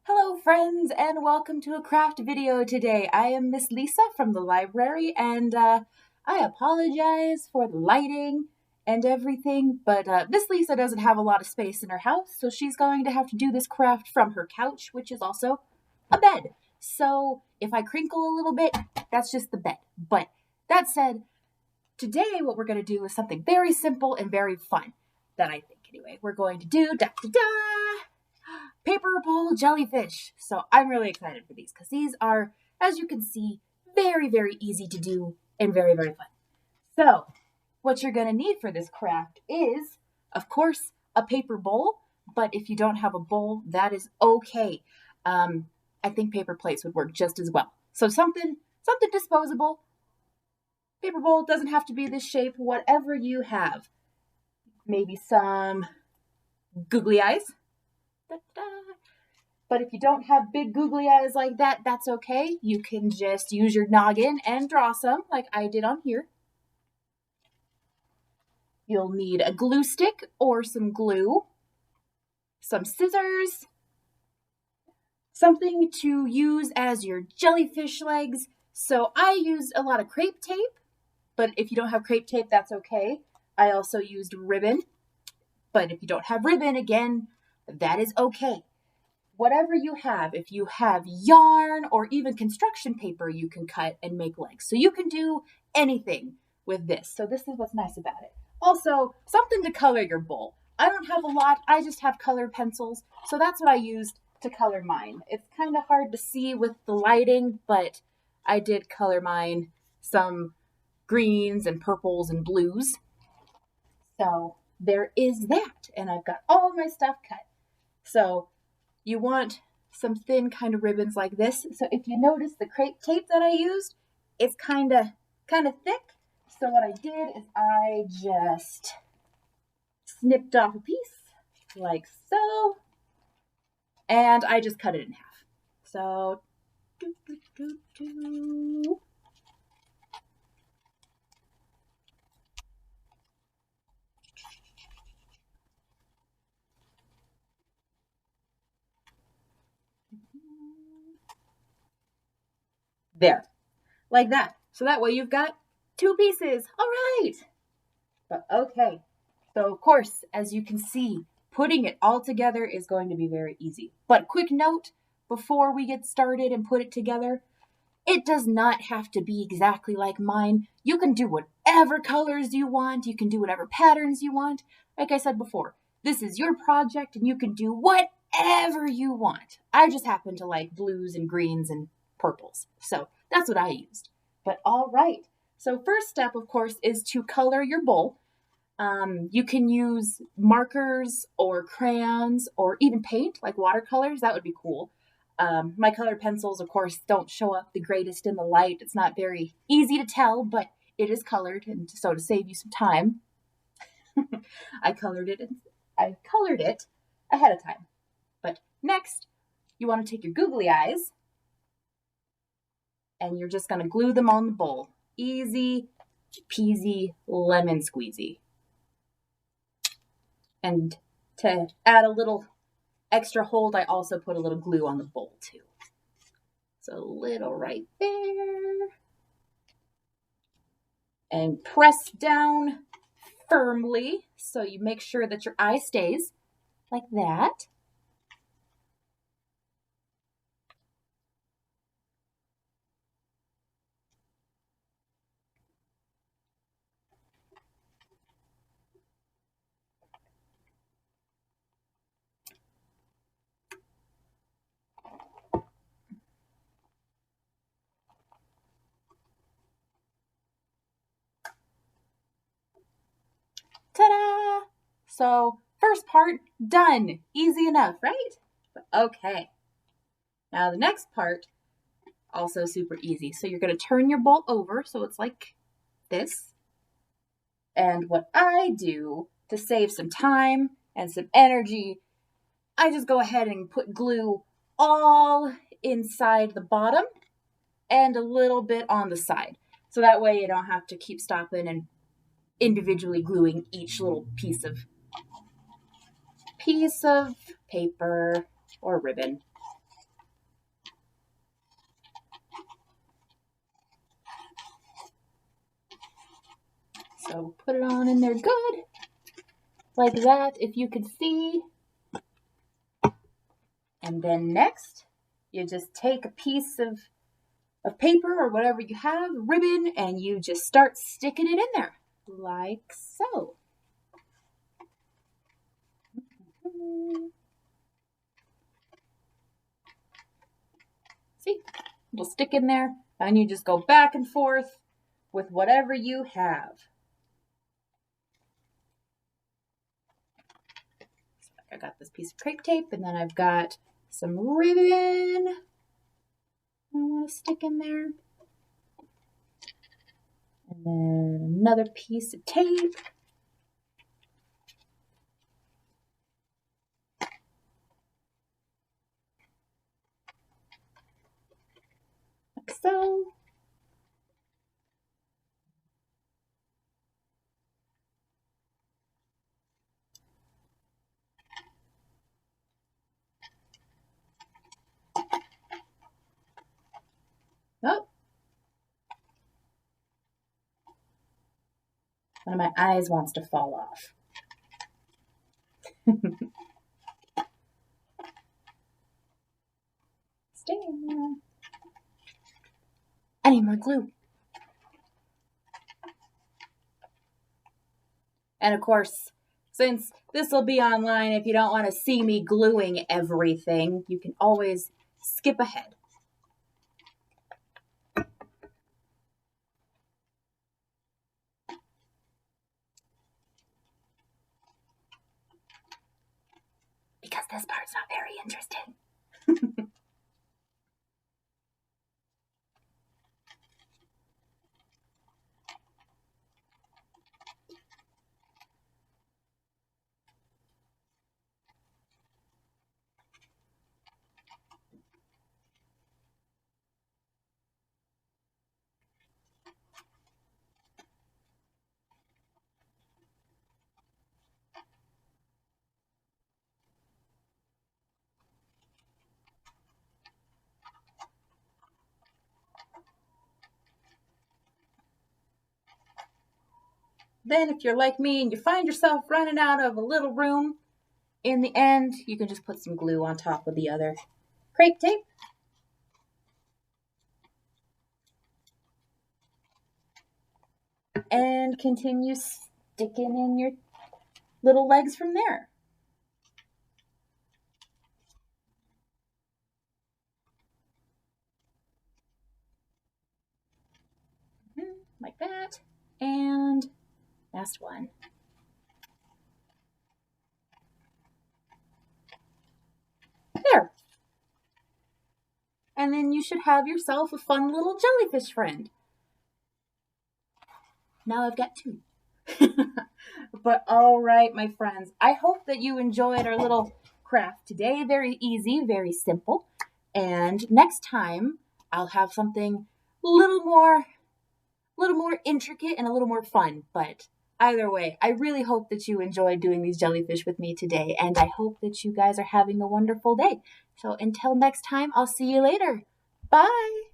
Hello friends and welcome to a craft video today. I am Miss Lisa from the library and I apologize for the lighting and everything, but Miss Lisa doesn't have a lot of space in her house, so she's going to have to do this craft from her couch, which is also a bed. So if I crinkle a little bit, that's just the bed. But that said, today what we're going to do is something very simple and very fun that I think anyway. We're going to do paper bowl jellyfish. So I'm really excited for these because these are, as you can see, very, very easy to do and very, very fun. So what you're going to need for this craft is, of course, a paper bowl. But if you don't have a bowl, that is okay. I think paper plates would work just as well. So something disposable. Paper bowl doesn't have to be this shape, whatever you have. Maybe some googly eyes. But if you don't have big googly eyes like that, that's okay. You can just use your noggin and draw some, like I did on here. You'll need a glue stick or some glue, some scissors, something to use as your jellyfish legs. So I used a lot of crepe tape, but if you don't have crepe tape, that's okay. I also used ribbon, but if you don't have ribbon, again, that is okay. Whatever you have, if you have yarn or even construction paper, you can cut and make legs. So you can do anything with this. So this is what's nice about it. Also, something to color your bowl. I don't have a lot. I just have colored pencils. So that's what I used to color mine. It's kind of hard to see with the lighting, but I did color mine some greens and purples and blues. So there is that. And I've got all my stuff cut. So you want some thin kind of ribbons like this. So if you notice the crepe tape that I used, it's kind of thick. So what I did is I just snipped off a piece like so, and I just cut it in half. So there, like that. So that way you've got two pieces. All right. But okay. So of course, as you can see, putting it all together is going to be very easy. But quick note, before we get started and put it together, it does not have to be exactly like mine. You can do whatever colors you want. You can do whatever patterns you want. Like I said before, this is your project and you can do whatever you want. I just happen to like blues and greens and purples. So that's what I used. But all right. So first step, of course, is to color your bowl. You can use markers or crayons or even paint, like watercolors. That would be cool. My colored pencils, of course, don't show up the greatest in the light. It's not very easy to tell, but it is colored, and so to save you some time, I colored it ahead of time. But next, you want to take your googly eyes, and you're just going to glue them on the bowl. Easy peasy lemon squeezy. And to add a little extra hold, I also put a little glue on the bowl too. So a little right there. And press down firmly so you make sure that your eye stays like that. Ta-da! So first part done. Easy enough, right? Okay. Now the next part, also super easy. So you're going to turn your bowl over so it's like this. And what I do to save some time and some energy, I just go ahead and put glue all inside the bottom and a little bit on the side. So that way you don't have to keep stopping and individually gluing each little piece of paper or ribbon. So put it on in there good, like that, if you could see. And then next, you just take a piece of paper or whatever you have, ribbon, and you just start sticking it in there, like so. See, it'll stick in there, and you just go back and forth with whatever you have. So I got this piece of crepe tape, and then I've got some ribbon I want to stick in there. And then another piece of tape. Like so. Oh. One of my eyes wants to fall off. Stay in there. I need more glue. And of course, since this will be online, if you don't want to see me gluing everything, you can always skip ahead. Because this part's not very interesting. Then if you're like me and you find yourself running out of a little room, in the end, you can just put some glue on top of the other crepe tape. And continue sticking in your little legs from there. Like that. And last one. There. And then you should have yourself a fun little jellyfish friend. Now I've got two. But all right, my friends, I hope that you enjoyed our little craft today. Very easy, very simple. And next time I'll have something a little more intricate and a little more fun. But either way, I really hope that you enjoyed doing these jellyfish with me today. And I hope that you guys are having a wonderful day. So until next time, I'll see you later. Bye.